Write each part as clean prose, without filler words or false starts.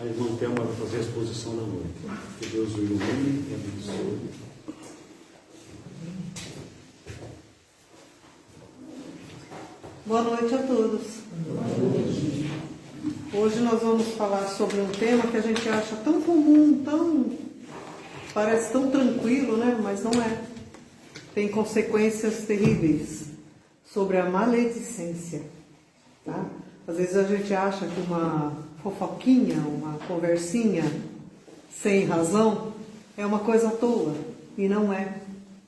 A irmã Thelma vai fazer a exposição da noite. Que Deus o ilumine e abençoe. Boa noite a todos. Hoje nós vamos falar sobre um tema que a gente acha tão comum, parece tão tranquilo, né? Mas não é. Tem consequências terríveis sobre a maledicência. Tá? Às vezes a gente acha que uma fofoquinha, uma conversinha sem razão é uma coisa à toa. E não é.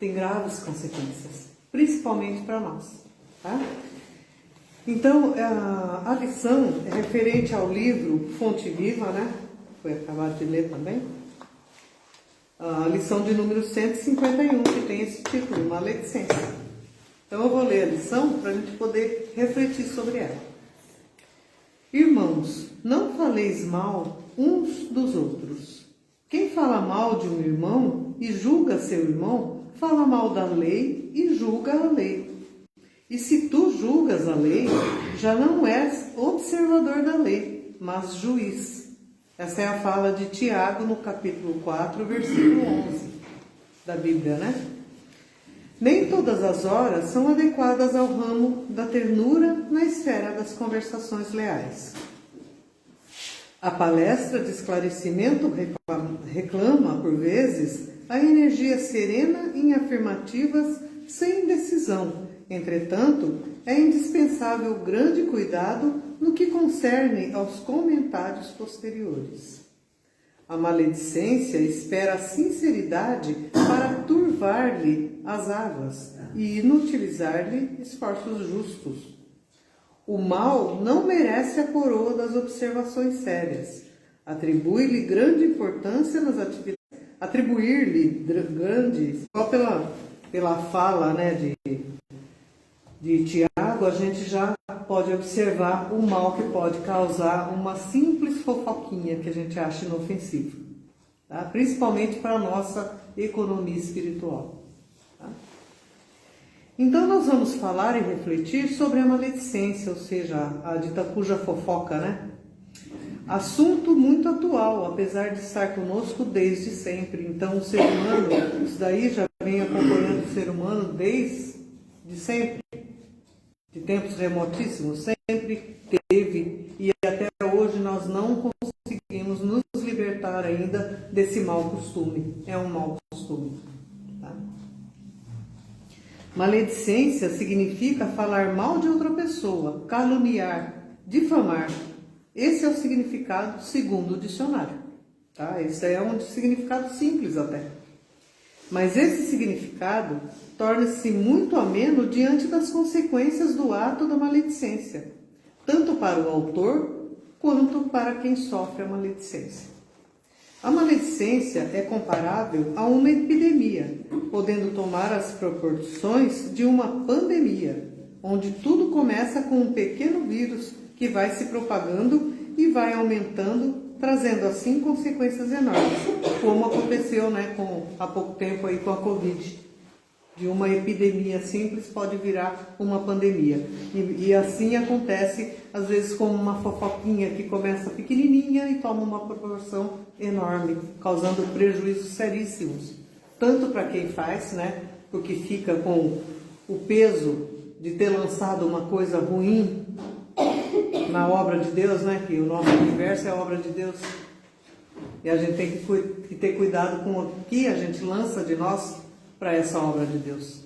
Tem graves consequências, principalmente para nós. Tá? Então, a lição é referente ao livro Fonte Viva, né? Foi acabado de ler também. A lição de número 151, que tem esse título, Maledicência. Então, eu vou ler a lição para a gente poder refletir sobre ela. Irmãos, não faleis mal uns dos outros. Quem fala mal de um irmão e julga seu irmão, fala mal da lei e julga a lei. E se tu julgas a lei, já não és observador da lei, mas juiz. Essa é a fala de Tiago no capítulo 4, versículo 11 da Bíblia, né? Nem todas as horas são adequadas ao ramo da ternura na esfera das conversações leais. A palestra de esclarecimento reclama, por vezes, a energia serena em afirmativas sem decisão. Entretanto, é indispensável grande cuidado no que concerne aos comentários posteriores. A maledicência espera a sinceridade para turvar-lhe as águas e inutilizar-lhe esforços justos. O mal não merece a coroa das observações sérias. Atribui-lhe grande importância nas atividades. Atribuir-lhe grande, só pela fala, né, de Tiago, a gente já pode observar o mal que pode causar uma simples fofoquinha que a gente acha inofensiva, tá? Principalmente para a nossa economia espiritual. Tá? Então nós vamos falar e refletir sobre a maledicência, ou seja, a dita cuja fofoca, né? Assunto muito atual, apesar de estar conosco desde sempre. Então o ser humano, isso daí já vem acompanhando o ser humano desde sempre. De tempos remotíssimos, sempre teve, e até hoje nós não conseguimos nos libertar ainda desse mau costume. É um mau costume. Tá? Maledicência significa falar mal de outra pessoa, caluniar, difamar. Esse é o significado segundo o dicionário. Tá? Esse é um significado simples até. Mas esse significado torna-se muito ameno diante das consequências do ato da maledicência, tanto para o autor quanto para quem sofre a maledicência. A maledicência é comparável a uma epidemia, podendo tomar as proporções de uma pandemia, onde tudo começa com um pequeno vírus que vai se propagando e vai aumentando, trazendo assim consequências enormes, como aconteceu, né, há pouco tempo aí com a Covid. De uma epidemia simples pode virar uma pandemia. E assim acontece, às vezes, com uma fofoquinha que começa pequenininha e toma uma proporção enorme, causando prejuízos seríssimos. Tanto para quem faz, né, porque fica com o peso de ter lançado uma coisa ruim na obra de Deus, né, que o nosso universo é a obra de Deus. E a gente tem que ter cuidado com o que a gente lança de nós para essa obra de Deus.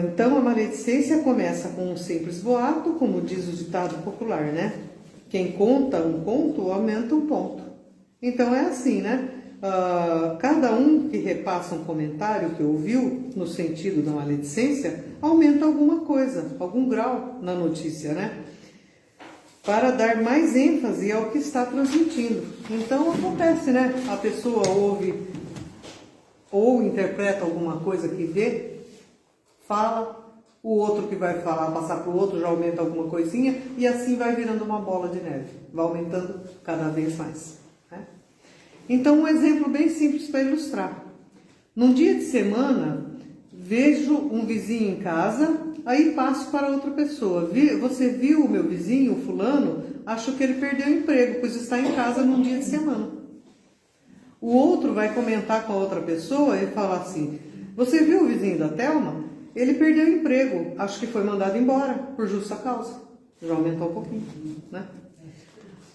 Então a maledicência começa com um simples boato, como diz o ditado popular, né? Quem conta um conto, aumenta um ponto. Então é assim, né? Cada um que repassa um comentário que ouviu no sentido da maledicência, aumenta alguma coisa, algum grau na notícia, né? Para dar mais ênfase ao que está transmitindo. Então acontece, né? A pessoa ouve ou interpreta alguma coisa que vê, fala, o outro que vai falar, passar para o outro, já aumenta alguma coisinha, e assim vai virando uma bola de neve, vai aumentando cada vez mais. Né? Então um exemplo bem simples para ilustrar. Num dia de semana, vejo um vizinho em casa, aí passo para outra pessoa. Você viu o meu vizinho, o fulano? Acho que ele perdeu o emprego, pois está em casa num dia de semana. O outro vai comentar com a outra pessoa e falar assim: você viu o vizinho da Thelma? Ele perdeu o emprego, acho que foi mandado embora, por justa causa. Já aumentou um pouquinho, né?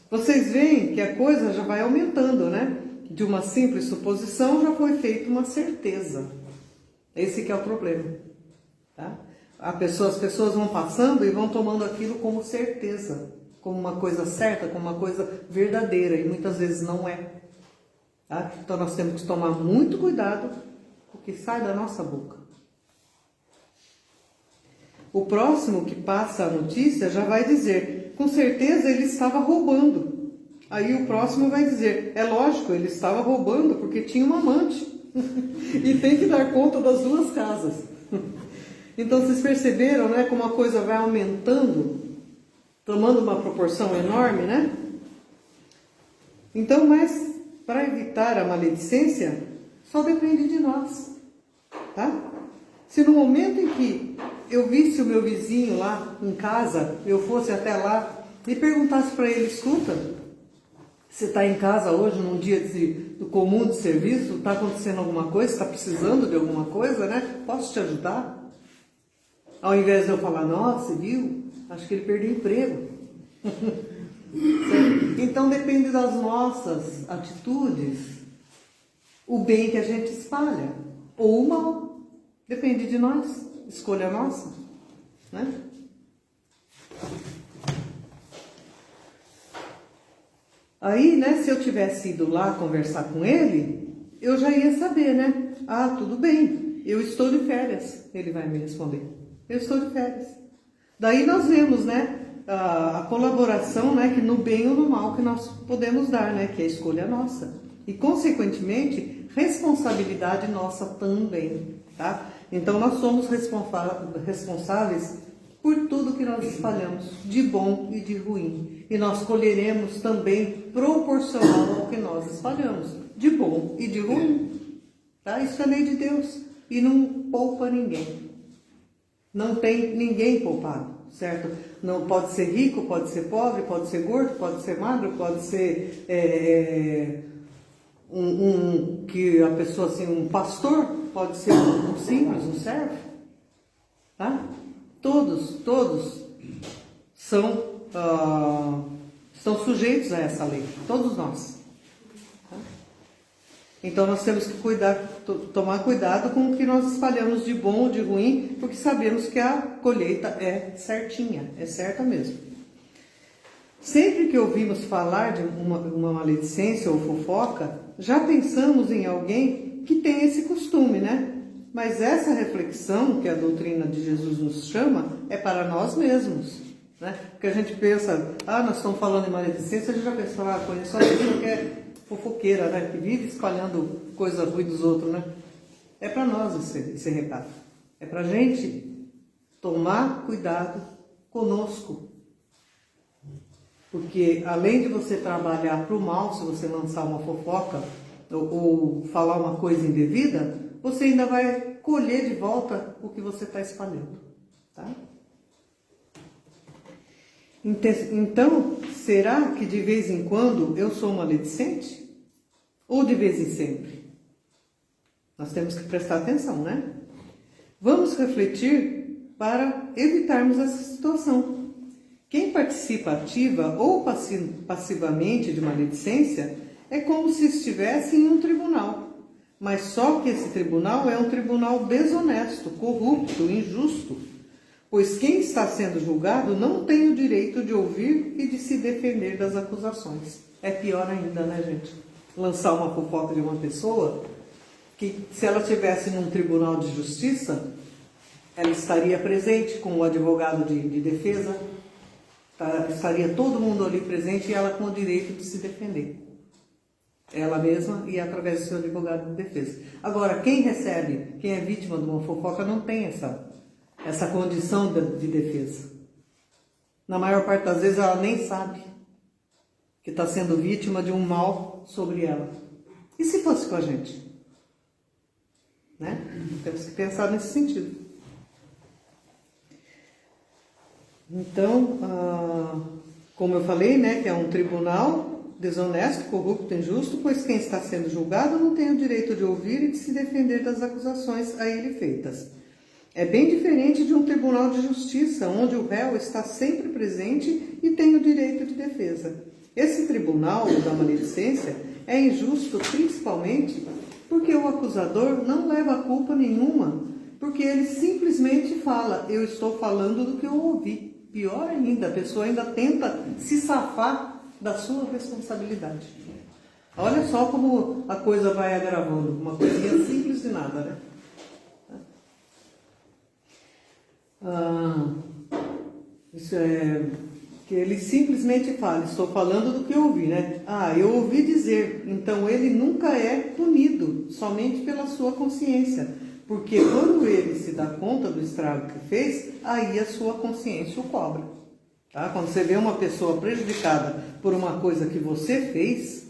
Vocês veem que a coisa já vai aumentando, né? De uma simples suposição já foi feita uma certeza. Esse que é o problema, tá? As pessoas vão passando e vão tomando aquilo como certeza, como uma coisa certa, como uma coisa verdadeira, e muitas vezes não é. Tá? Então nós temos que tomar muito cuidado com o que sai da nossa boca. O próximo que passa a notícia já vai dizer: com certeza ele estava roubando. Aí o próximo vai dizer: é lógico, ele estava roubando porque tinha uma amante. E tem que dar conta das duas casas. Então vocês perceberam, né, como a coisa vai aumentando, tomando uma proporção enorme, né? Então, mas para evitar a maledicência, só depende de nós, tá? Se no momento em que eu visse o meu vizinho lá em casa, eu fosse até lá e perguntasse para ele: escuta, você está em casa hoje, num dia do comum de serviço, está acontecendo alguma coisa, está precisando de alguma coisa, né? Posso te ajudar? Ao invés de eu falar: nossa, viu? Acho que ele perdeu o emprego. Então depende das nossas atitudes, o bem que a gente espalha, ou o mal. Depende de nós, escolha nossa, né? Aí, né, se eu tivesse ido lá conversar com ele, eu já ia saber, né? Ah, tudo bem, eu estou de férias, ele vai me responder. Eu estou de férias. Daí nós vemos, né, a colaboração, né, que no bem ou no mal que nós podemos dar, né, que é a escolha nossa. E, consequentemente, responsabilidade nossa também, tá? Então, nós somos responsáveis por tudo que nós espalhamos, de bom e de ruim. E nós colheremos também proporcional ao que nós espalhamos, de bom e de ruim. Tá? Isso é lei de Deus. E não poupa ninguém. Não tem ninguém poupado, certo? Não pode ser rico, pode ser pobre, pode ser gordo, pode ser magro, pode ser que a pessoa assim, um pastor, pode ser um simples, um servo, tá? Todos estão sujeitos a essa lei, todos nós. Tá? Então nós temos que tomar cuidado com o que nós espalhamos de bom ou de ruim, porque sabemos que a colheita é certinha, é certa mesmo. Sempre que ouvimos falar de uma maledicência ou fofoca, já pensamos em alguém que tem esse costume, né? Mas essa reflexão que a doutrina de Jesus nos chama é para nós mesmos, né? Porque a gente pensa: nós estamos falando em maledicência, a gente já pensa: conheço uma pessoa que é fofoqueira, né? Que vive espalhando coisa ruim dos outros, né? É para nós esse recado. É para a gente tomar cuidado conosco. Porque além de você trabalhar para o mal, se você lançar uma fofoca ou falar uma coisa indevida, você ainda vai colher de volta o que você está espalhando, tá? Então, será que de vez em quando eu sou maledicente? Ou de vez em sempre? Nós temos que prestar atenção, né? Vamos refletir para evitarmos essa situação. Quem participa ativa ou passivamente de maledicência é como se estivesse em um tribunal. Mas só que esse tribunal é um tribunal desonesto, corrupto, injusto. Pois quem está sendo julgado não tem o direito de ouvir e de se defender das acusações. É pior ainda, né, gente? Lançar uma fofoca de uma pessoa que, se ela estivesse num tribunal de justiça, ela estaria presente com o advogado de defesa, estaria todo mundo ali presente e ela com o direito de se defender. Ela mesma e através do seu advogado de defesa. Agora, quem é vítima de uma fofoca não tem essa condição de defesa. Na maior parte das vezes ela nem sabe que está sendo vítima de um mal sobre ela. E se fosse com a gente? né? Temos que pensar nesse sentido. Então, como eu falei, né, que é um tribunal desonesto, corrupto, injusto, pois quem está sendo julgado não tem o direito de ouvir e de se defender das acusações a ele feitas. É bem diferente de um tribunal de justiça, onde o réu está sempre presente e tem o direito de defesa. Esse tribunal, o da maledicência, é injusto principalmente porque o acusador não leva culpa nenhuma, porque ele simplesmente fala, eu estou falando do que eu ouvi. Pior ainda, a pessoa ainda tenta se safar da sua responsabilidade. Olha só como a coisa vai agravando, uma coisinha simples de nada, né? Isso é que ele simplesmente fala, estou falando do que eu ouvi, né? Eu ouvi dizer, então ele nunca é punido, somente pela sua consciência, porque quando ele se dá conta do estrago que fez, aí a sua consciência o cobra. Tá? Quando você vê uma pessoa prejudicada por uma coisa que você fez,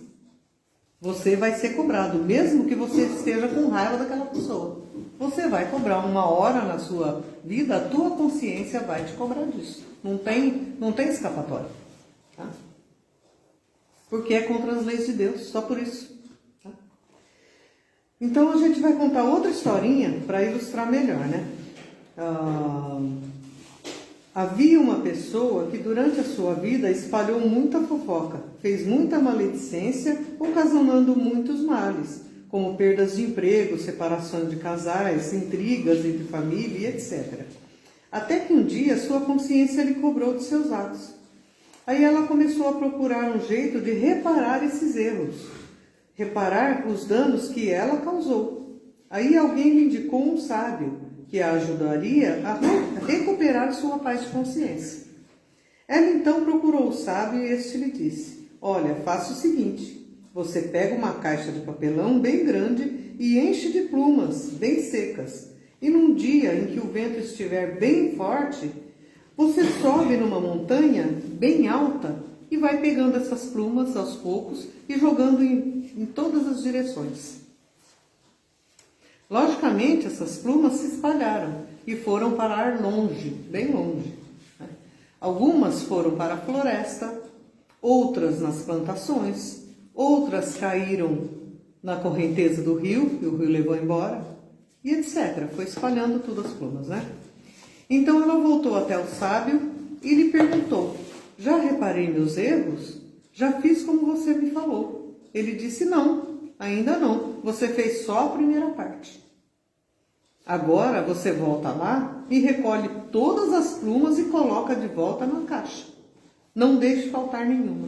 você vai ser cobrado, mesmo que você esteja com raiva daquela pessoa. Você vai cobrar uma hora na sua vida, a tua consciência vai te cobrar disso. Não tem escapatória. Tá? Porque é contra as leis de Deus, só por isso. Tá? Então a gente vai contar outra historinha para ilustrar melhor, né? Havia uma pessoa que durante a sua vida espalhou muita fofoca, fez muita maledicência, ocasionando muitos males, como perdas de emprego, separações de casais, intrigas entre família e etc. Até que um dia sua consciência lhe cobrou de seus atos. Aí ela começou a procurar um jeito de reparar esses erros, reparar os danos que ela causou. Aí alguém lhe indicou um sábio, que a ajudaria a recuperar sua paz de consciência. Ela então procurou o sábio e este lhe disse, olha, faça o seguinte, você pega uma caixa de papelão bem grande e enche de plumas bem secas, e num dia em que o vento estiver bem forte, você sobe numa montanha bem alta e vai pegando essas plumas aos poucos e jogando em todas as direções. Logicamente, essas plumas se espalharam e foram parar longe, bem longe. Né? Algumas foram para a floresta, outras nas plantações, outras caíram na correnteza do rio, que o rio levou embora, e etc. Foi espalhando tudo as plumas, né? Então ela voltou até o sábio e lhe perguntou, já reparei meus erros? Já fiz como você me falou. Ele disse, não. Ainda não, você fez só a primeira parte. Agora você volta lá e recolhe todas as plumas e coloca de volta na caixa. Não deixe faltar nenhuma.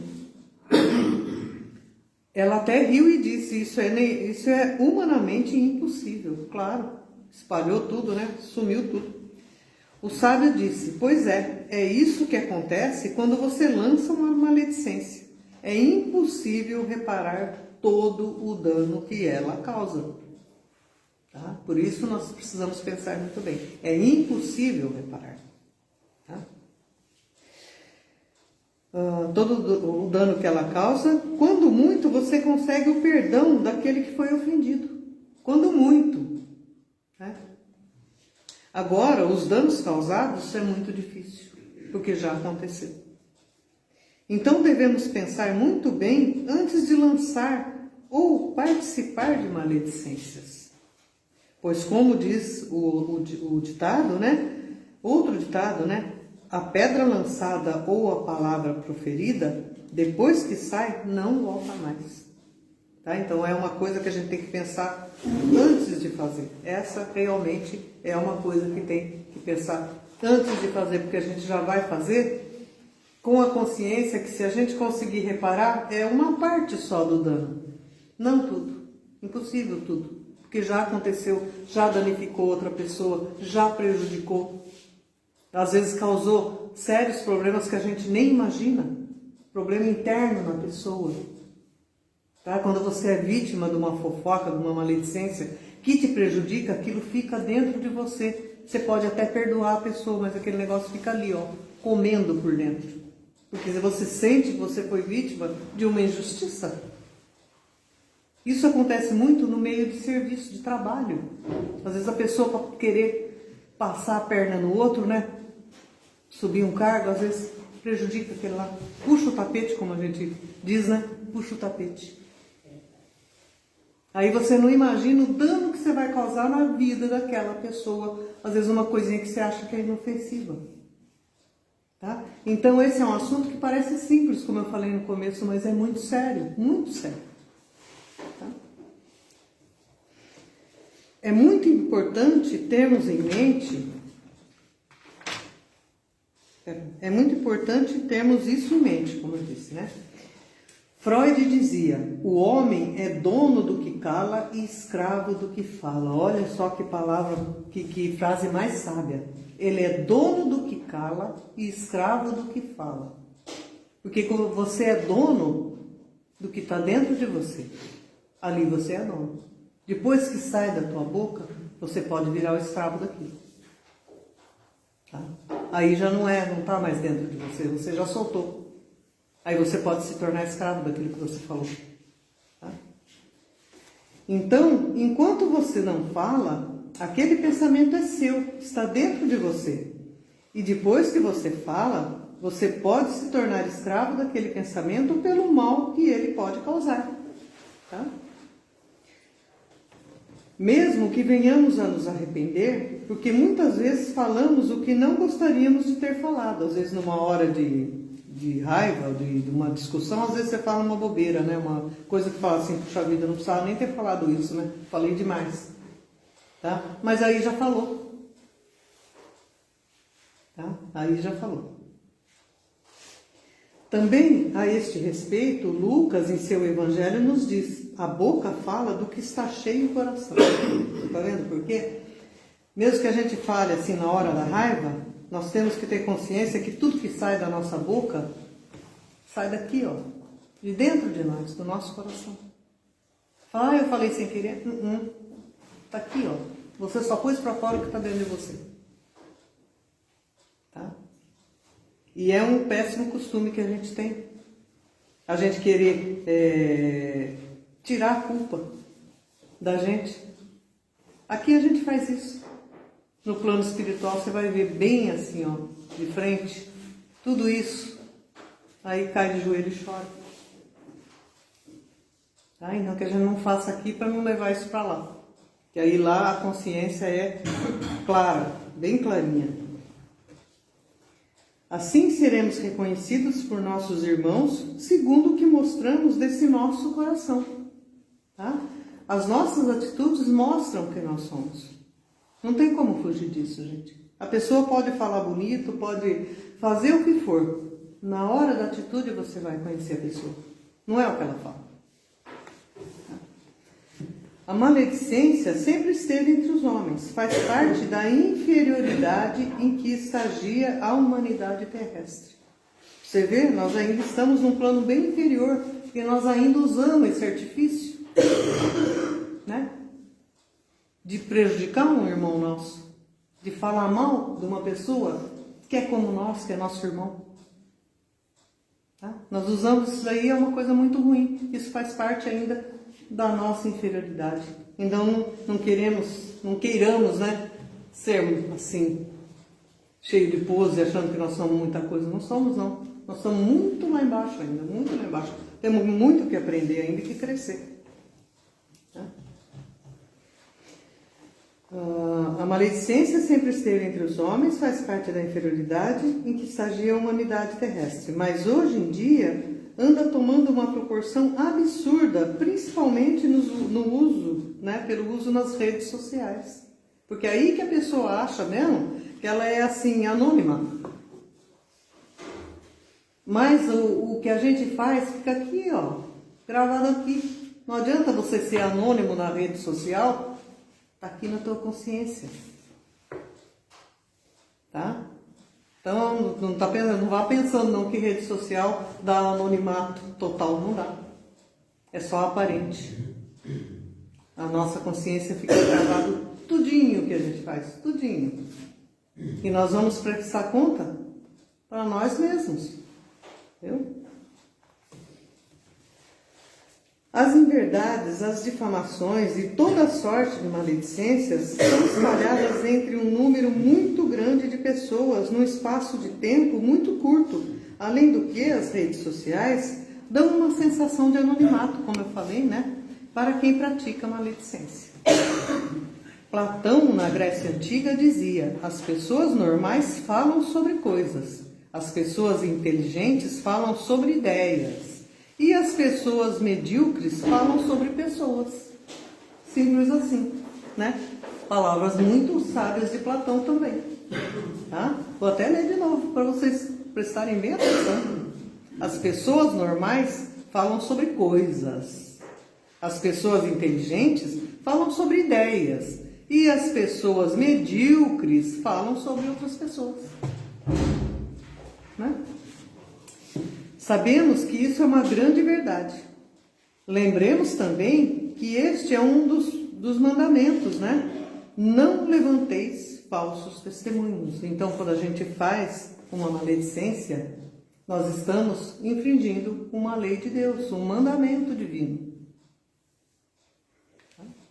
Ela até riu e disse, isso é humanamente impossível. Claro, espalhou tudo, né? Sumiu tudo. O sábio disse, pois é isso que acontece quando você lança uma maledicência. É impossível reparar todo o dano que ela causa. Tá? Por isso nós precisamos pensar muito bem. É impossível reparar. Tá? Todo o dano que ela causa, quando muito você consegue o perdão daquele que foi ofendido. Quando muito. Tá? Agora, os danos causados é muito difícil, porque já aconteceu. Então devemos pensar muito bem antes de lançar ou participar de maledicências. Pois como diz o ditado, né? Outro ditado, né? A pedra lançada ou a palavra proferida, depois que sai, não volta mais. Tá? Então é uma coisa que a gente tem que pensar antes de fazer. Essa realmente é uma coisa que tem que pensar antes de fazer, porque a gente já vai fazer com a consciência que se a gente conseguir reparar, é uma parte só do dano. Não tudo. Impossível tudo. Porque já aconteceu, já danificou outra pessoa, já prejudicou. Às vezes causou sérios problemas que a gente nem imagina. Problema interno na pessoa. Tá? Quando você é vítima de uma fofoca, de uma maledicência que te prejudica, aquilo fica dentro de você. Você pode até perdoar a pessoa, mas aquele negócio fica ali, ó, comendo por dentro. Porque você sente que você foi vítima de uma injustiça. Isso acontece muito no meio de serviço, de trabalho. Às vezes a pessoa, para querer passar a perna no outro, né? Subir um cargo, às vezes prejudica aquele lá. Puxa o tapete, como a gente diz, né? Puxa o tapete. Aí você não imagina o dano que você vai causar na vida daquela pessoa. Às vezes uma coisinha que você acha que é inofensiva. Tá? Então esse é um assunto que parece simples, como eu falei no começo, mas é muito sério, muito sério. Tá? É muito importante termos em mente, isso em mente, como eu disse, né? Freud dizia, o homem é dono do que cala e escravo do que fala. Olha só que palavra, que frase mais sábia. Ele é dono do que cala e escravo do que fala. Porque quando você é dono do que está dentro de você, ali você é dono. Depois que sai da tua boca, você pode virar o escravo daquilo. Tá? Aí já não está mais dentro de você, você já soltou. Aí você pode se tornar escravo daquilo que você falou. Tá? Então, enquanto você não fala, aquele pensamento é seu, está dentro de você. E depois que você fala, você pode se tornar escravo daquele pensamento pelo mal que ele pode causar. Tá? Mesmo que venhamos a nos arrepender, porque muitas vezes falamos o que não gostaríamos de ter falado. Às vezes numa hora de raiva, de uma discussão, às vezes você fala uma bobeira, né? Uma coisa que fala assim, puxa vida, não precisava nem ter falado isso, né? Falei demais. Tá? Mas aí já falou. Tá? Aí já falou. Também, a este respeito, Lucas, em seu evangelho, nos diz, a boca fala do que está cheio o coração. Está vendo por quê? Mesmo que a gente fale assim na hora da raiva, nós temos que ter consciência que tudo que sai da nossa boca, sai daqui, ó, de dentro de nós, do nosso coração. Fala, eu falei sem querer? Está aqui, ó. Você só pôs para fora o que está dentro de você. Tá? E é um péssimo costume que a gente tem. A gente querer tirar a culpa da gente. Aqui a gente faz isso. No plano espiritual você vai ver bem assim, ó, de frente, tudo isso. Aí cai de joelho e chora. Tá? Então que a gente não faça aqui para não levar isso para lá. Que aí lá a consciência é clara, bem clarinha. Assim seremos reconhecidos por nossos irmãos, segundo o que mostramos desse nosso coração. Tá? As nossas atitudes mostram quem nós somos. Não tem como fugir disso, gente. A pessoa pode falar bonito, pode fazer o que for. Na hora da atitude você vai conhecer a pessoa. Não é o que ela fala. A maledicência sempre esteve entre os homens, faz parte da inferioridade em que estagia a humanidade terrestre. Você vê, nós ainda estamos num plano bem inferior, porque nós ainda usamos esse artifício, né? De prejudicar um irmão nosso, de falar mal de uma pessoa que é como nós, que é nosso irmão. Tá? Nós usamos isso daí, é uma coisa muito ruim, isso faz parte ainda da nossa inferioridade. Então não queiramos, né, ser assim, cheio de pose, achando que nós somos muita coisa. Não somos, não. Nós estamos muito lá embaixo ainda, muito lá embaixo. Temos muito que aprender ainda e que crescer. Tá? A maledicência sempre esteve entre os homens, faz parte da inferioridade em que estagia a humanidade terrestre. Mas hoje em dia anda tomando uma proporção absurda, principalmente no uso, né, pelo uso nas redes sociais. Porque é aí que a pessoa acha mesmo que ela é assim, anônima. Mas o que a gente faz fica aqui, ó, gravado aqui. Não adianta você ser anônimo na rede social, tá aqui na tua consciência. Tá? Então, não vá pensando não que rede social dá anonimato total, não dá. É só aparente. A nossa consciência fica gravado tudinho que a gente faz, tudinho. E nós vamos prestar conta para nós mesmos. Entendeu? As inverdades, as difamações e toda sorte de maledicências são espalhadas entre um número muito grande de pessoas num espaço de tempo muito curto, além do que as redes sociais dão uma sensação de anonimato, como eu falei, né, para quem pratica maledicência. Platão, na Grécia Antiga, dizia: as pessoas normais falam sobre coisas, as pessoas inteligentes falam sobre ideias, e as pessoas medíocres falam sobre pessoas. Simples assim, né? Palavras muito sábias de Platão também. Tá? Vou até ler de novo para vocês prestarem bem atenção. As pessoas normais falam sobre coisas. As pessoas inteligentes falam sobre ideias. E as pessoas medíocres falam sobre outras pessoas. Né? Sabemos que isso é uma grande verdade. Lembremos também que este é um dos mandamentos, né? Não levanteis falsos testemunhos. Então, quando a gente faz uma maledicência, nós estamos infringindo uma lei de Deus, um mandamento divino.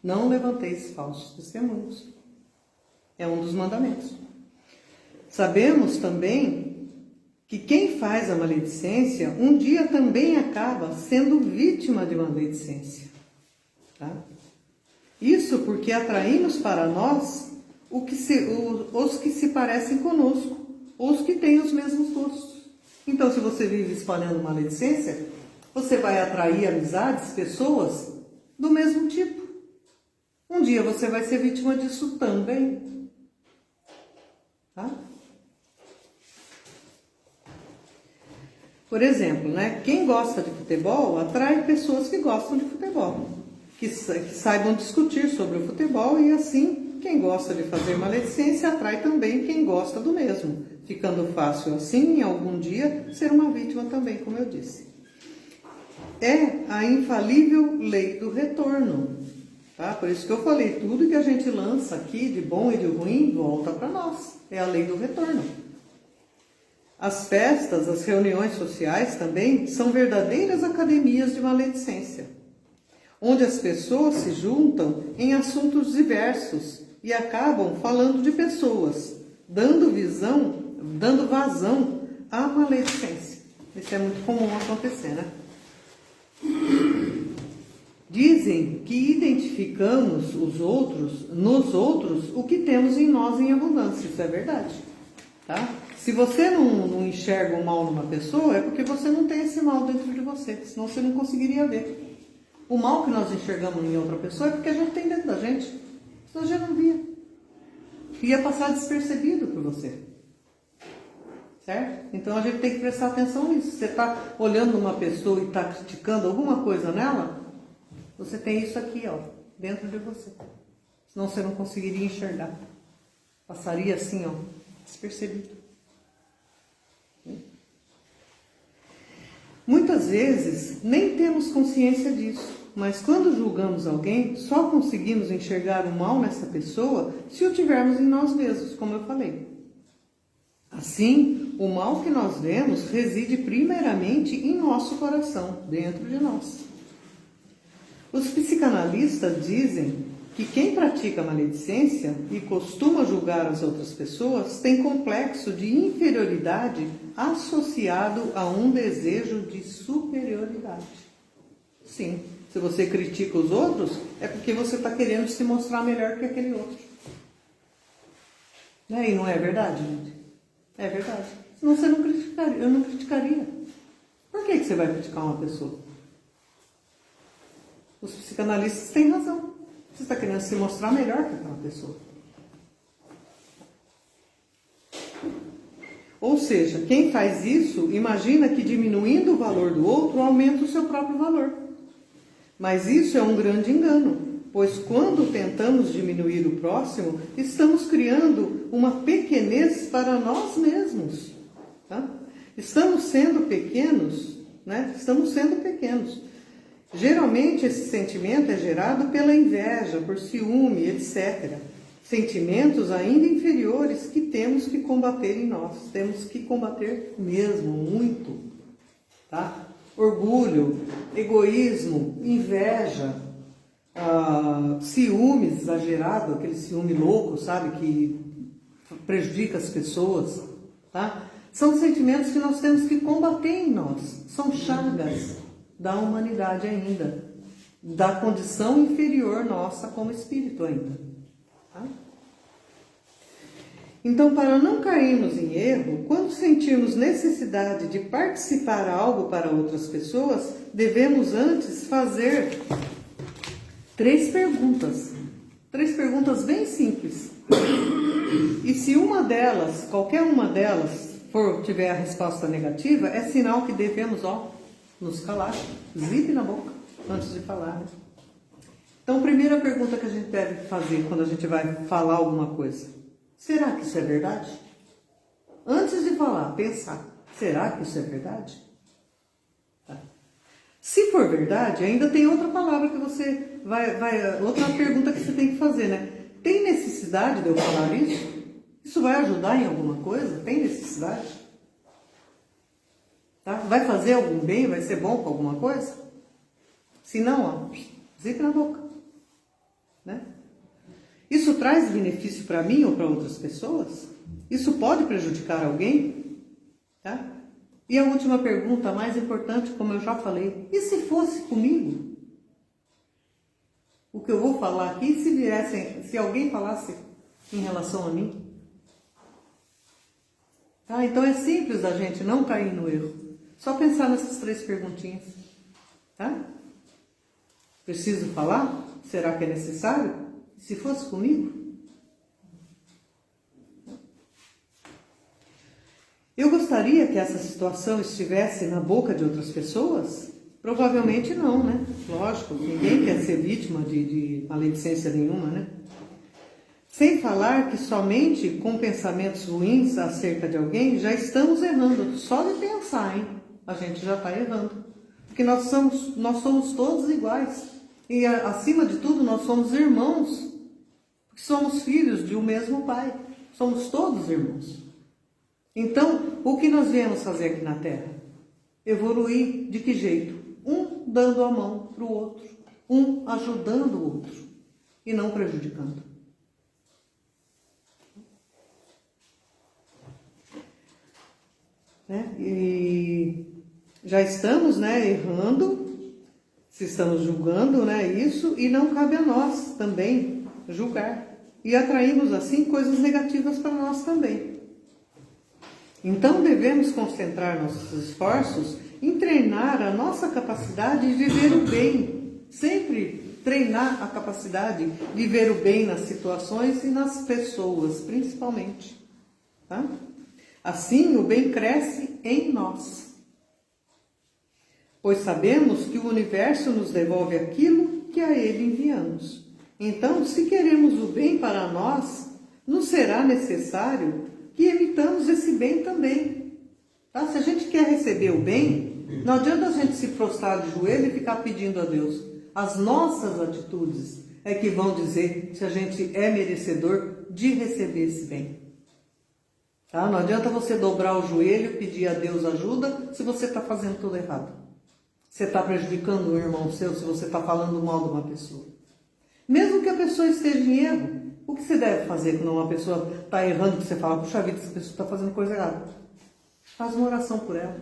Não levanteis falsos testemunhos. É um dos mandamentos. Sabemos também que quem faz a maledicência, um dia também acaba sendo vítima de maledicência. Tá? Isso porque atraímos para nós os que se parecem conosco, ou os que têm os mesmos gostos. Então, se você vive espalhando maledicência, você vai atrair amizades, pessoas do mesmo tipo. Um dia você vai ser vítima disso também. Tá? Por exemplo, né, quem gosta de futebol atrai pessoas que gostam de futebol, que saibam discutir sobre o futebol, e assim, quem gosta de fazer maledicência atrai também quem gosta do mesmo, ficando fácil assim, em algum dia, ser uma vítima também, como eu disse. É a infalível lei do retorno. Tá? Por isso que eu falei, tudo que a gente lança aqui, de bom e de ruim, volta para nós. É a lei do retorno. As festas, as reuniões sociais também são verdadeiras academias de maledicência, onde as pessoas se juntam em assuntos diversos e acabam falando de pessoas, dando vazão à maledicência. Isso é muito comum acontecer, né? Dizem que identificamos nos outros, o que temos em nós em abundância. Isso é verdade, tá? Se você não enxerga o mal numa pessoa, é porque você não tem esse mal dentro de você, senão você não conseguiria ver. O mal que nós enxergamos em outra pessoa é porque a gente tem dentro da gente, senão a gente não via. Ia passar despercebido por você. Certo? Então a gente tem que prestar atenção nisso. Se você está olhando uma pessoa e está criticando alguma coisa nela, você tem isso aqui, ó, dentro de você. Senão você não conseguiria enxergar. Passaria assim, ó, despercebido. Muitas vezes nem temos consciência disso, mas quando julgamos alguém, só conseguimos enxergar o mal nessa pessoa se o tivermos em nós mesmos, como eu falei. Assim, o mal que nós vemos reside primeiramente em nosso coração, dentro de nós. Os psicanalistas dizem que quem pratica maledicência e costuma julgar as outras pessoas tem complexo de inferioridade associado a um desejo de superioridade. Sim, se você critica os outros, é porque você está querendo se mostrar melhor que aquele outro. E não é verdade, gente? É verdade. Senão você não criticaria, eu não criticaria. Por que você vai criticar uma pessoa? Os psicanalistas têm razão. Você está querendo se mostrar melhor que aquela pessoa. Ou seja, quem faz isso imagina que diminuindo o valor do outro aumenta o seu próprio valor. Mas isso é um grande engano, pois quando tentamos diminuir o próximo, estamos criando uma pequenez para nós mesmos. Tá? Estamos sendo pequenos, né? Estamos sendo pequenos. Geralmente esse sentimento é gerado pela inveja, por ciúme, etc. Sentimentos ainda inferiores que temos que combater em nós. Temos que combater mesmo, muito. Tá? Orgulho, egoísmo, inveja, ciúmes exagerado, aquele ciúme louco, sabe, que prejudica as pessoas, tá? São sentimentos que nós temos que combater em nós, são chagas da humanidade ainda, da condição inferior nossa como espírito ainda, tá? Então, para não cairmos em erro, quando sentirmos necessidade de participar algo para outras pessoas, devemos antes fazer 3 perguntas. 3 perguntas bem simples. E se uma delas, qualquer uma delas, tiver a resposta negativa, é sinal que devemos, nos calar, zip na boca, antes de falar, né? Então, a primeira pergunta que a gente deve fazer quando a gente vai falar alguma coisa: será que isso é verdade? Antes de falar, pensar, será que isso é verdade? Tá. Se for verdade, ainda tem outra palavra que você outra pergunta que você tem que fazer, né? Tem necessidade de eu falar isso? Isso vai ajudar em alguma coisa? Tem necessidade? Tá? Vai fazer algum bem? Vai ser bom para alguma coisa? Se não, zip na boca, né? Isso traz benefício para mim ou para outras pessoas? Isso pode prejudicar alguém? Tá? E a última pergunta, a mais importante, como eu já falei: e se fosse comigo? O que eu vou falar aqui, se alguém falasse em relação a mim? Tá? Então é simples a gente não cair no erro. Só pensar nessas 3 perguntinhas. Tá? Preciso falar? Será que é necessário? Se fosse comigo? Eu gostaria que essa situação estivesse na boca de outras pessoas? Provavelmente não, né? Lógico, ninguém quer ser vítima de maledicência nenhuma, né? Sem falar que somente com pensamentos ruins acerca de alguém já estamos errando. Só de pensar, hein? A gente já está errando. Porque nós somos todos iguais. E acima de tudo, nós somos irmãos. Porque somos filhos de um mesmo pai. Somos todos irmãos. Então, o que nós viemos fazer aqui na Terra? Evoluir de que jeito? Um dando a mão para o outro. Um ajudando o outro. E não prejudicando. Né? E já estamos, né, errando, se estamos julgando, né, isso, e não cabe a nós também julgar. E atraímos assim coisas negativas para nós também. Então devemos concentrar nossos esforços em treinar a nossa capacidade de ver o bem. Sempre treinar a capacidade de ver o bem nas situações e nas pessoas, principalmente. Tá? Assim, o bem cresce em nós. Pois sabemos que o universo nos devolve aquilo que a ele enviamos. Então, se queremos o bem para nós, nos será necessário que emitamos esse bem também. Tá? Se a gente quer receber o bem, não adianta a gente se prostrar de joelho e ficar pedindo a Deus. As nossas atitudes é que vão dizer se a gente é merecedor de receber esse bem. Tá? Não adianta você dobrar o joelho e pedir a Deus ajuda se você está fazendo tudo errado. Você está prejudicando um irmão seu se você está falando mal de uma pessoa. Mesmo que a pessoa esteja em erro, o que você deve fazer quando uma pessoa está errando, que você fala, puxa vida, essa pessoa está fazendo coisa errada? Faz uma oração por ela.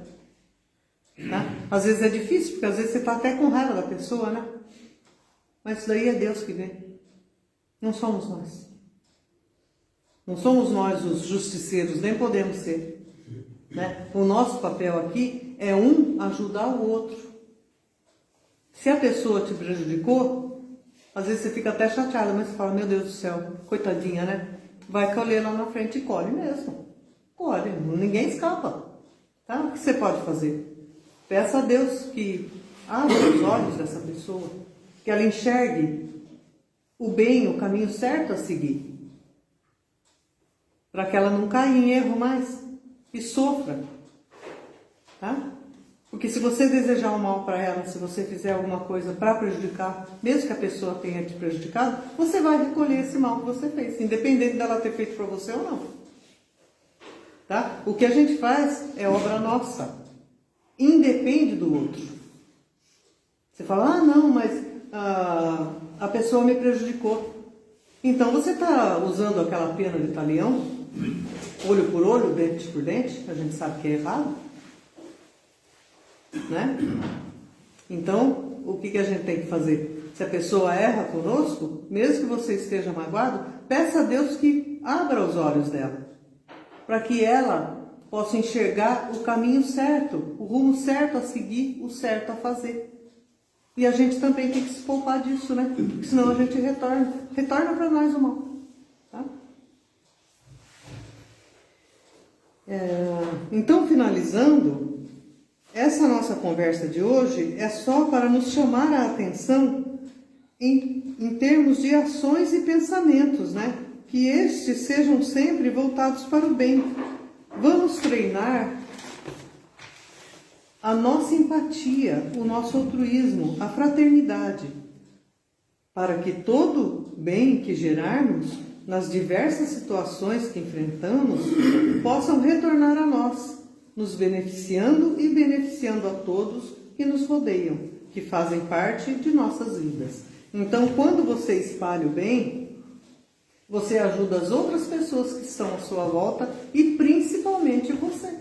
Tá? Às vezes é difícil, porque às vezes você está até com raiva da pessoa, né? Mas isso daí é Deus que vê. Não somos nós. Não somos nós os justiceiros, nem podemos ser. Né? O nosso papel aqui é um ajudar o outro. Se a pessoa te prejudicou, às vezes você fica até chateada, mas você fala, meu Deus do céu, coitadinha, né? Vai colher lá na frente e colhe mesmo. Colhe, ninguém escapa. Tá? O que você pode fazer? Peça a Deus que abra os olhos dessa pessoa, que ela enxergue o bem, o caminho certo a seguir. Para que ela não caia em erro mais e sofra. Tá? Porque se você desejar o mal para ela, se você fizer alguma coisa para prejudicar, mesmo que a pessoa tenha te prejudicado, você vai recolher esse mal que você fez, independente dela ter feito para você ou não. Tá? O que a gente faz é obra nossa. Independe do outro. Você fala, ah, não, mas a pessoa me prejudicou. Então você está usando aquela pena de talião, olho por olho, dente por dente, a gente sabe que é errado, né? Então, o que a gente tem que fazer? Se a pessoa erra conosco, mesmo que você esteja magoado, peça a Deus que abra os olhos dela, para que ela possa enxergar o caminho certo, o rumo certo a seguir, o certo a fazer. E a gente também tem que se poupar disso, né? Porque senão a gente retorna para nós o mal. Tá? Então, finalizando, essa nossa conversa de hoje é só para nos chamar a atenção em termos de ações e pensamentos, né? Que estes sejam sempre voltados para o bem. Vamos treinar a nossa empatia, o nosso altruísmo, a fraternidade, para que todo bem que gerarmos nas diversas situações que enfrentamos possam retornar a nós, nos beneficiando e beneficiando a todos que nos rodeiam, que fazem parte de nossas vidas. Então, quando você espalha o bem, você ajuda as outras pessoas que estão à sua volta e principalmente você.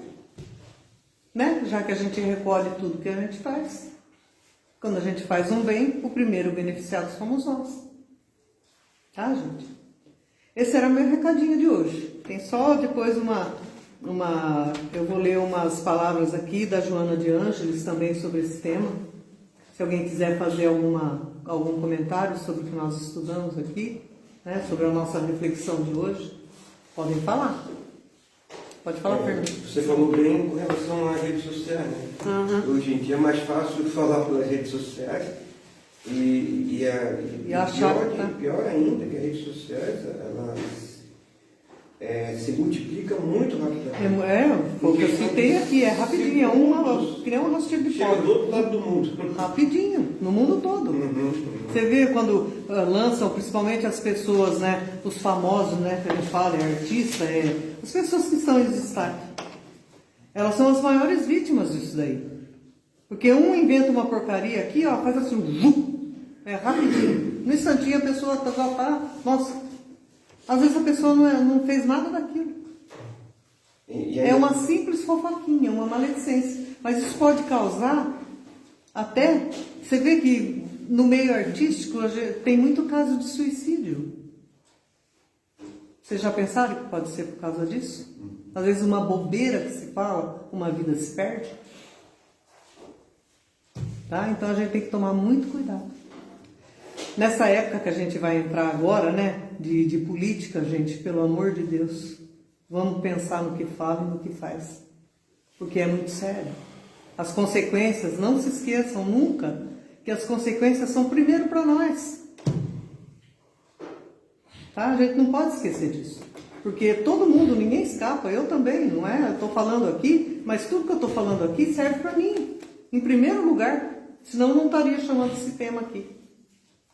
Né? Já que a gente recolhe tudo que a gente faz. Quando a gente faz um bem, o primeiro beneficiado somos nós. Tá, gente? Esse era meu recadinho de hoje. Tem só depois eu vou ler umas palavras aqui da Joana de Ângeles também sobre esse tema. Se alguém quiser fazer algum comentário sobre o que nós estudamos aqui, né, sobre a nossa reflexão de hoje, podem falar. Pode falar, Fernando. Você falou bem com relação às redes sociais, né? Uhum. Hoje em dia é mais fácil falar pelas redes sociais e pior ainda que as redes sociais, elas se multiplicam muito rapidamente. O que eu citei aqui, é rapidinho, que nem um rastilho de chega pó. do outro lado do mundo. Rapidinho, no mundo todo. Você vê quando lançam, principalmente as pessoas, né, os famosos, né, que a gente fala, artista, as pessoas que estão em destaque. Elas são as maiores vítimas disso daí. Porque um inventa uma porcaria aqui, ó, faz assim, rapidinho. No instantinho a pessoa já tá, nossa, às vezes a pessoa não fez nada daquilo. É uma simples fofoquinha, uma maledicência. Mas isso pode causar até... Você vê que no meio artístico tem muito caso de suicídio. Vocês já pensaram que pode ser por causa disso? Às vezes uma bobeira que se fala, uma vida se perde. Tá? Então a gente tem que tomar muito cuidado. Nessa época que a gente vai entrar agora, né, de política, gente, pelo amor de Deus, vamos pensar no que fala e no que faz. Porque é muito sério. As consequências, não se esqueçam nunca que as consequências são primeiro para nós. Tá? A gente não pode esquecer disso. Porque todo mundo, ninguém escapa, eu também, não é? Eu estou falando aqui, mas tudo que eu estou falando aqui serve para mim, em primeiro lugar, senão eu não estaria chamando esse tema aqui.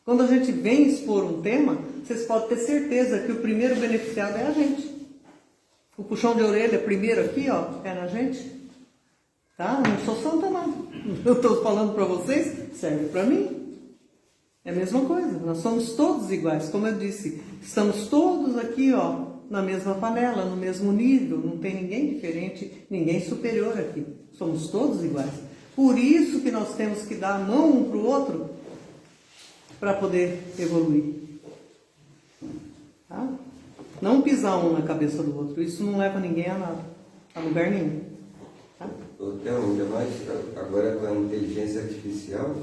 Quando a gente vem expor um tema, vocês podem ter certeza que o primeiro beneficiado é a gente. O puxão de orelha primeiro aqui, ó, é na gente. Tá? Não sou santa, não. Eu estou falando para vocês, serve para mim. É a mesma coisa. Nós somos todos iguais. Como eu disse, estamos todos aqui, ó, na mesma panela, no mesmo nível. Não tem ninguém diferente, ninguém superior aqui. Somos todos iguais. Por isso que nós temos que dar a mão um para o outro para poder evoluir. Tá? Não pisar um na cabeça do outro. Isso não leva ninguém a nada, a lugar nenhum. Tá? Então, ainda mais agora com a inteligência artificial,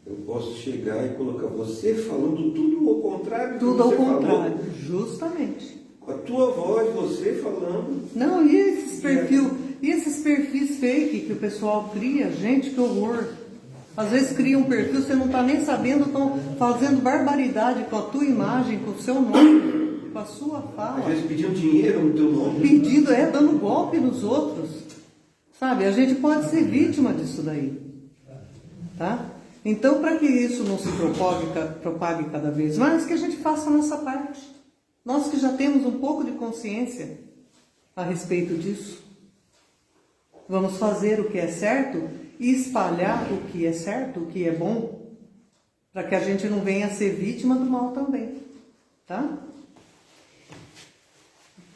eu posso chegar e colocar você falando tudo ao contrário. Tudo ao contrário, falou, justamente. com a tua voz, você falando. Não, e esses perfis fake que o pessoal cria, gente, que horror. Às vezes cria um perfil, você não está nem sabendo, estão fazendo barbaridade com a tua imagem, com o seu nome, com a sua fala. Às vezes pedindo dinheiro no teu nome. Pedindo, dando golpe nos outros. Sabe, a gente pode ser vítima disso daí. Tá? Então, para que isso não se propague cada vez mais, que a gente faça a nossa parte. Nós que já temos um pouco de consciência a respeito disso. Vamos fazer o que é certo e espalhar o que é certo, o que é bom, para que a gente não venha a ser vítima do mal também, tá?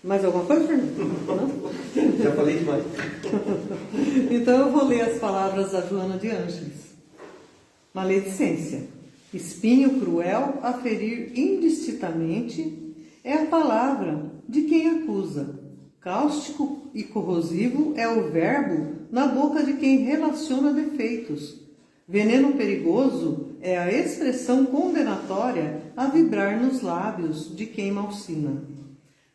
Mais alguma coisa, Fernando? Não? Já falei demais. Então eu vou ler as palavras da Joana de Ângeles. Maledicência. Espinho cruel a ferir indistintamente é a palavra de quem acusa. Cáustico e corrosivo é o verbo na boca de quem relaciona defeitos. Veneno perigoso é a expressão condenatória a vibrar nos lábios de quem malsina.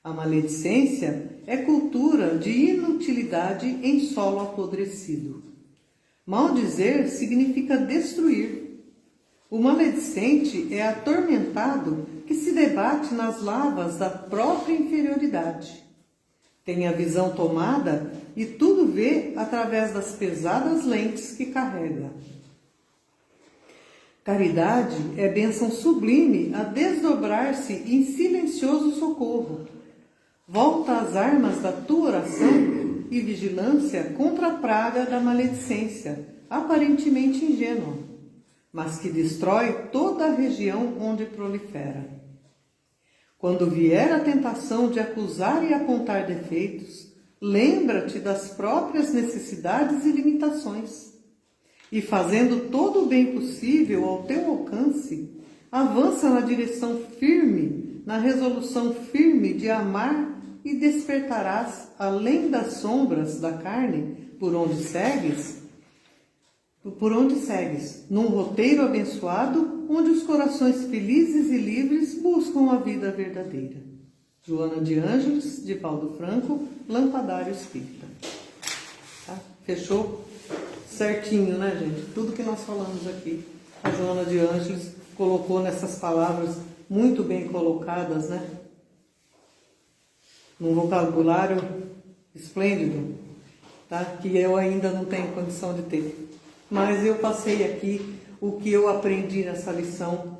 A maledicência é cultura de inutilidade em solo apodrecido. Maldizer significa destruir. O maledicente é atormentado que se debate nas lavas da própria inferioridade. Tem a visão tomada e tudo vê através das pesadas lentes que carrega. Caridade é bênção sublime a desdobrar-se em silencioso socorro. Volta as armas da tua oração e vigilância contra a praga da maledicência, aparentemente ingênua, mas que destrói toda a região onde prolifera. Quando vier a tentação de acusar e apontar defeitos, lembra-te das próprias necessidades e limitações, e fazendo todo o bem possível ao teu alcance, avança na direção firme, na resolução firme de amar e despertarás, além das sombras da carne, por onde segues, num roteiro abençoado, onde os corações felizes e livres buscam a vida verdadeira. Joana de Ângeles, de Valdo Franco, Lampadário Espírita. Tá? Fechou certinho, né, gente? Tudo que nós falamos aqui, a Joana de Ângeles colocou nessas palavras muito bem colocadas, né? Num vocabulário esplêndido, tá? Que eu ainda não tenho condição de ter. Mas eu passei aqui o que eu aprendi nessa lição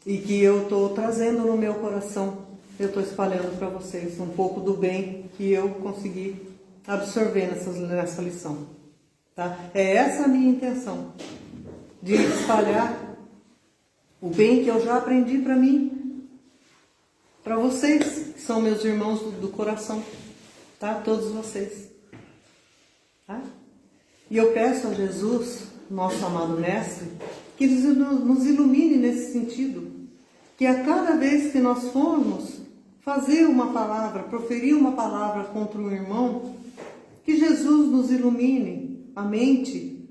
e que eu estou trazendo no meu coração. Eu estou espalhando para vocês um pouco do bem que eu consegui absorver nessa lição. Tá? É essa a minha intenção, de espalhar o bem que eu já aprendi para mim, para vocês, que são meus irmãos do coração, tá? Todos vocês. Tá? E eu peço a Jesus, nosso amado Mestre, que nos ilumine nesse sentido, que a cada vez que nós formos fazer uma palavra, proferir uma palavra contra um irmão, que Jesus nos ilumine a mente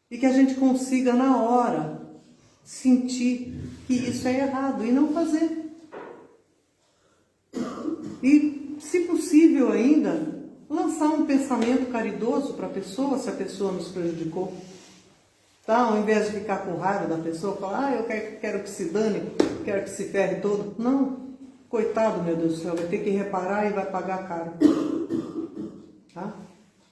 e que a gente consiga na hora sentir que isso é errado e não fazer. E, se possível ainda, lançar um pensamento caridoso para a pessoa, se a pessoa nos prejudicou. Tá? Ao invés de ficar com raiva da pessoa, falar, eu quero que se dane, quero que se ferre todo. Não, coitado, meu Deus do céu, vai ter que reparar e vai pagar caro. Tá?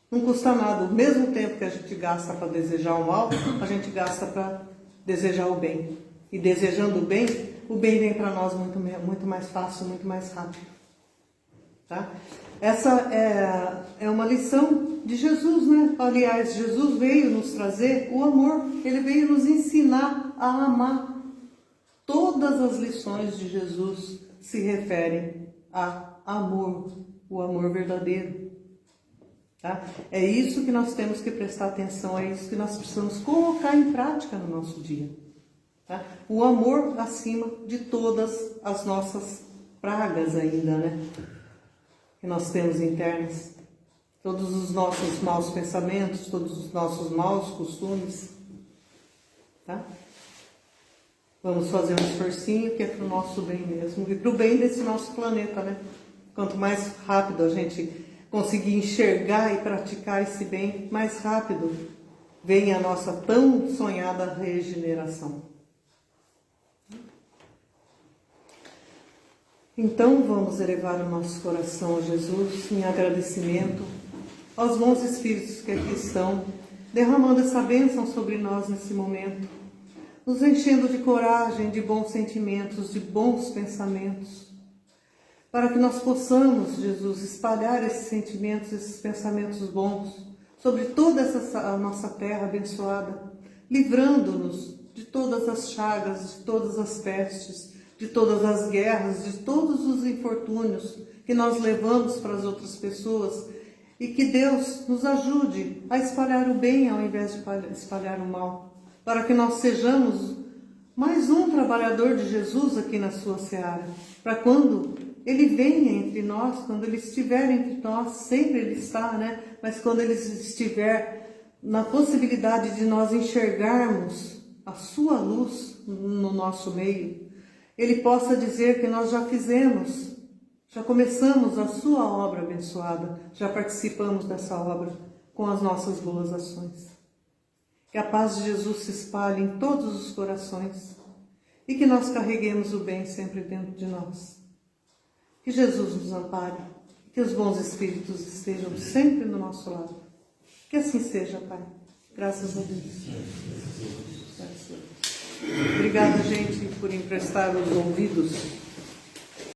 Não custa nada, o mesmo tempo que a gente gasta para desejar o mal, a gente gasta para desejar o bem. E desejando o bem vem para nós muito mais fácil, muito mais rápido. Tá? Essa é uma lição de Jesus, né? Aliás, Jesus veio nos trazer o amor, ele veio nos ensinar a amar. Todas as lições de Jesus se referem a amor, o amor verdadeiro. Tá? É isso que nós temos que prestar atenção, é isso que nós precisamos colocar em prática no nosso dia. Tá? O amor acima de todas as nossas pragas ainda, né? Que nós temos internas. Todos os nossos maus pensamentos, todos os nossos maus costumes. Tá? Vamos fazer um esforcinho que é para o nosso bem mesmo e para o bem desse nosso planeta, né? Quanto mais rápido a gente conseguir enxergar e praticar esse bem, mais rápido vem a nossa tão sonhada regeneração. Então vamos elevar o nosso coração a Jesus em agradecimento aos bons espíritos que aqui estão, derramando essa bênção sobre nós nesse momento, nos enchendo de coragem, de bons sentimentos, de bons pensamentos, para que nós possamos, Jesus, espalhar esses sentimentos, esses pensamentos bons sobre toda a nossa terra abençoada, livrando-nos de todas as chagas, de todas as pestes, de todas as guerras, de todos os infortúnios que nós levamos para as outras pessoas, e que Deus nos ajude a espalhar o bem ao invés de espalhar o mal, para que nós sejamos mais um trabalhador de Jesus aqui na sua seara, para quando Ele venha entre nós, quando Ele estiver entre nós, sempre Ele está, né? Mas quando Ele estiver na possibilidade de nós enxergarmos a sua luz no nosso meio, Ele possa dizer que nós já fizemos, já começamos a sua obra abençoada, já participamos dessa obra com as nossas boas ações. Que a paz de Jesus se espalhe em todos os corações e que nós carreguemos o bem sempre dentro de nós. Que Jesus nos ampare, que os bons espíritos estejam sempre do nosso lado. Que assim seja, Pai. Graças a Deus. Graças a Deus. Obrigada, gente, por emprestar os ouvidos